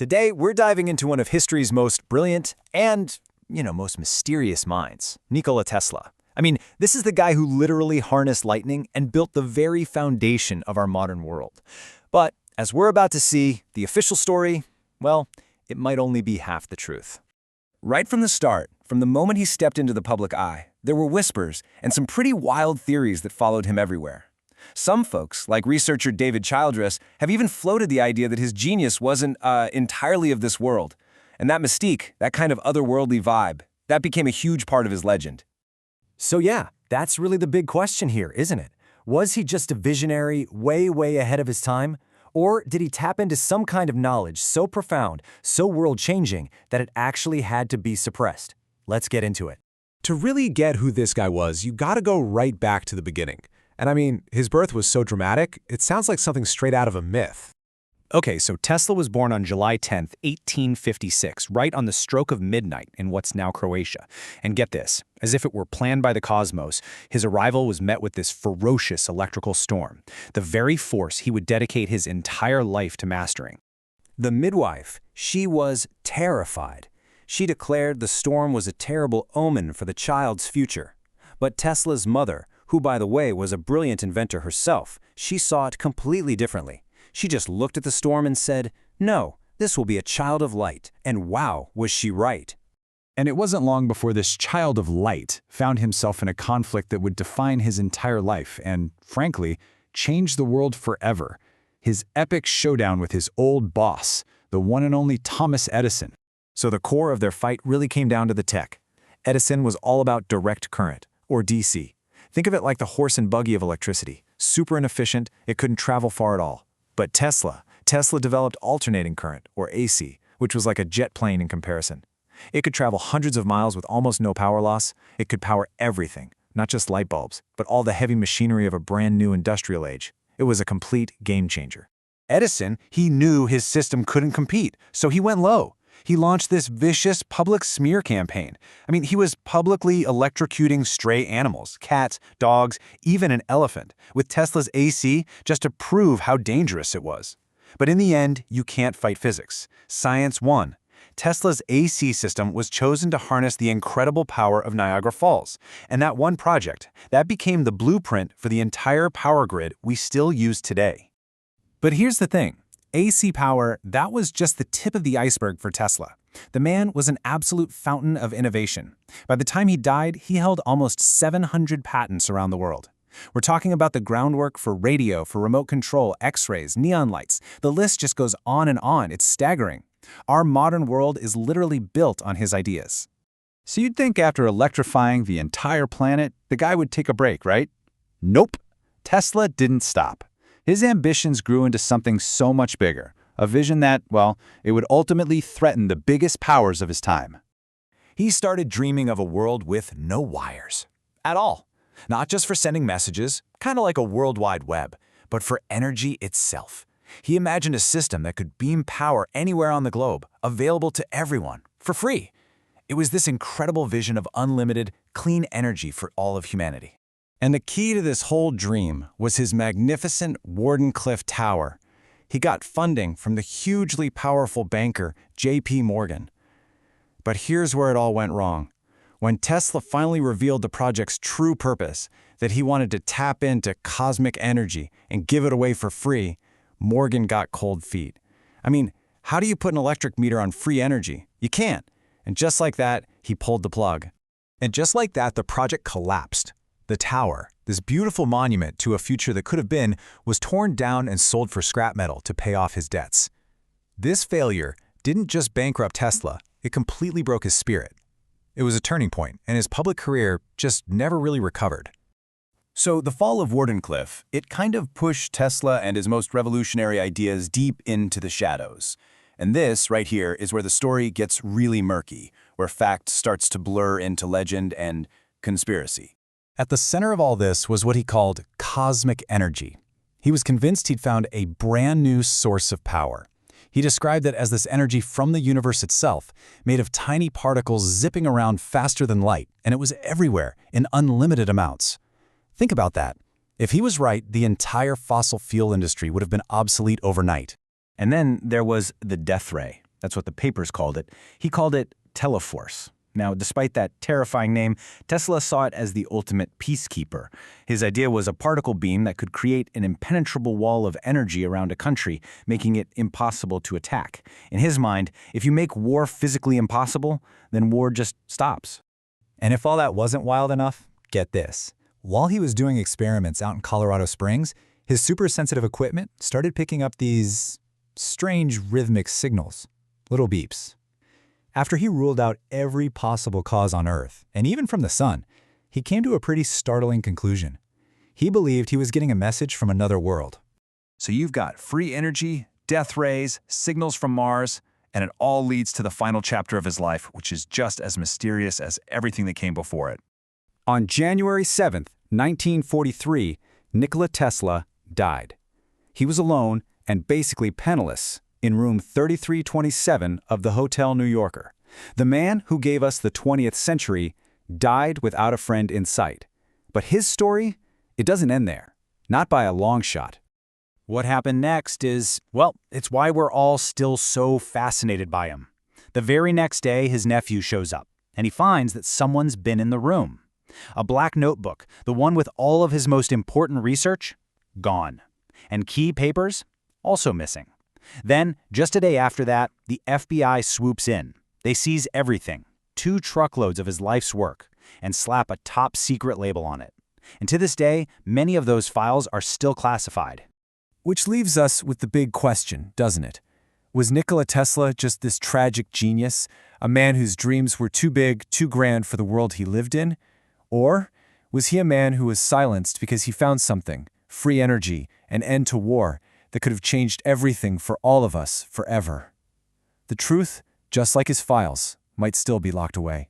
Today, we're diving into one of history's most brilliant and, most mysterious minds, Nikola Tesla. I mean, this is the guy who literally harnessed lightning and built the very foundation of our modern world. But, as we're about to see, the official story, well, it might only be half the truth. Right from the start, from the moment he stepped into the public eye, there were whispers and some pretty wild theories that followed him everywhere. Some folks, like researcher David Childress, have even floated the idea that his genius wasn't entirely of this world. And that mystique, that kind of otherworldly vibe, that became a huge part of his legend. So yeah, that's really the big question here, isn't it? Was he just a visionary, way ahead of his time? Or did he tap into some kind of knowledge so profound, so world-changing, that it actually had to be suppressed? Let's get into it. To really get who this guy was, you gotta go right back to the beginning. And I mean, his birth was so dramatic, it sounds like something straight out of a myth. Okay, so Tesla was born on July 10th, 1856, right on the stroke of midnight in what's now Croatia. And get this, as if it were planned by the cosmos, his arrival was met with this ferocious electrical storm, the very force he would dedicate his entire life to mastering. The midwife, she was terrified. She declared the storm was a terrible omen for the child's future. But Tesla's mother, who by the way was a brilliant inventor herself, she saw it completely differently. She just looked at the storm and said, "No, this will be a child of light." And wow, was she right. And it wasn't long before this child of light found himself in a conflict that would define his entire life and, frankly, change the world forever. His epic showdown with his old boss, the one and only Thomas Edison. So the core of their fight really came down to the tech. Edison was all about direct current, or DC. Think of it like the horse and buggy of electricity. Super inefficient, it couldn't travel far at all. But Tesla developed alternating current, or AC, which was like a jet plane in comparison. It could travel hundreds of miles with almost no power loss. It could power everything, not just light bulbs, but all the heavy machinery of a brand new industrial age. It was a complete game changer. Edison, he knew his system couldn't compete, so he went low. He launched this vicious public smear campaign. I mean, he was publicly electrocuting stray animals, cats, dogs, even an elephant, with Tesla's AC just to prove how dangerous it was. But in the end, you can't fight physics. Science won. Tesla's AC system was chosen to harness the incredible power of Niagara Falls. And that one project, that became the blueprint for the entire power grid we still use today. But here's the thing. AC power, that was just the tip of the iceberg for Tesla. The man was an absolute fountain of innovation. By the time he died, he held almost 700 patents around the world. We're talking about the groundwork for radio, for remote control, X-rays, neon lights. The list just goes on and on. It's staggering. Our modern world is literally built on his ideas. So you'd think after electrifying the entire planet, the guy would take a break, right? Nope. Tesla didn't stop. His ambitions grew into something so much bigger, a vision that, well, it would ultimately threaten the biggest powers of his time. He started dreaming of a world with no wires. At all. Not just for sending messages, kind of like a World Wide Web, but for energy itself. He imagined a system that could beam power anywhere on the globe, available to everyone, for free. It was this incredible vision of unlimited, clean energy for all of humanity. And the key to this whole dream was his magnificent Wardenclyffe Tower. He got funding from the hugely powerful banker J.P. Morgan. But here's where it all went wrong. When Tesla finally revealed the project's true purpose, that he wanted to tap into cosmic energy and give it away for free, Morgan got cold feet. I mean, how do you put an electric meter on free energy? You can't. And just like that, he pulled the plug. And just like that, the project collapsed. The tower, this beautiful monument to a future that could have been, was torn down and sold for scrap metal to pay off his debts. This failure didn't just bankrupt Tesla, it completely broke his spirit. It was a turning point, and his public career just never really recovered. So the fall of Wardenclyffe, it kind of pushed Tesla and his most revolutionary ideas deep into the shadows. And this, right here, is where the story gets really murky, where fact starts to blur into legend and conspiracy. At the center of all this was what he called cosmic energy. He was convinced he'd found a brand new source of power. He described it as this energy from the universe itself, made of tiny particles zipping around faster than light, and it was everywhere in unlimited amounts. Think about that. If he was right, the entire fossil fuel industry would have been obsolete overnight. And then there was the death ray. That's what the papers called it. He called it teleforce. Now, despite that terrifying name, Tesla saw it as the ultimate peacekeeper. His idea was a particle beam that could create an impenetrable wall of energy around a country, making it impossible to attack. In his mind, if you make war physically impossible, then war just stops. And if all that wasn't wild enough, get this. While he was doing experiments out in Colorado Springs, his super-sensitive equipment started picking up these strange rhythmic signals, little beeps. After he ruled out every possible cause on Earth, and even from the sun, he came to a pretty startling conclusion. He believed he was getting a message from another world. So you've got free energy, death rays, signals from Mars, and it all leads to the final chapter of his life, which is just as mysterious as everything that came before it. On January 7th, 1943, Nikola Tesla died. He was alone and basically penniless in room 3327 of the Hotel New Yorker. The man who gave us the 20th century died without a friend in sight. But his story, it doesn't end there. Not by a long shot. What happened next is, well, it's why we're all still so fascinated by him. The very next day, his nephew shows up, and he finds that someone's been in the room. A black notebook, the one with all of his most important research, gone. And key papers, also missing. Then, just a day after that, the FBI swoops in. They seize everything, 2 truckloads of his life's work, and slap a top-secret label on it. And to this day, many of those files are still classified. Which leaves us with the big question, doesn't it? Was Nikola Tesla just this tragic genius, a man whose dreams were too big, too grand for the world he lived in? Or was he a man who was silenced because he found something, free energy, an end to war, that could have changed everything for all of us forever? The truth, just like his files, might still be locked away.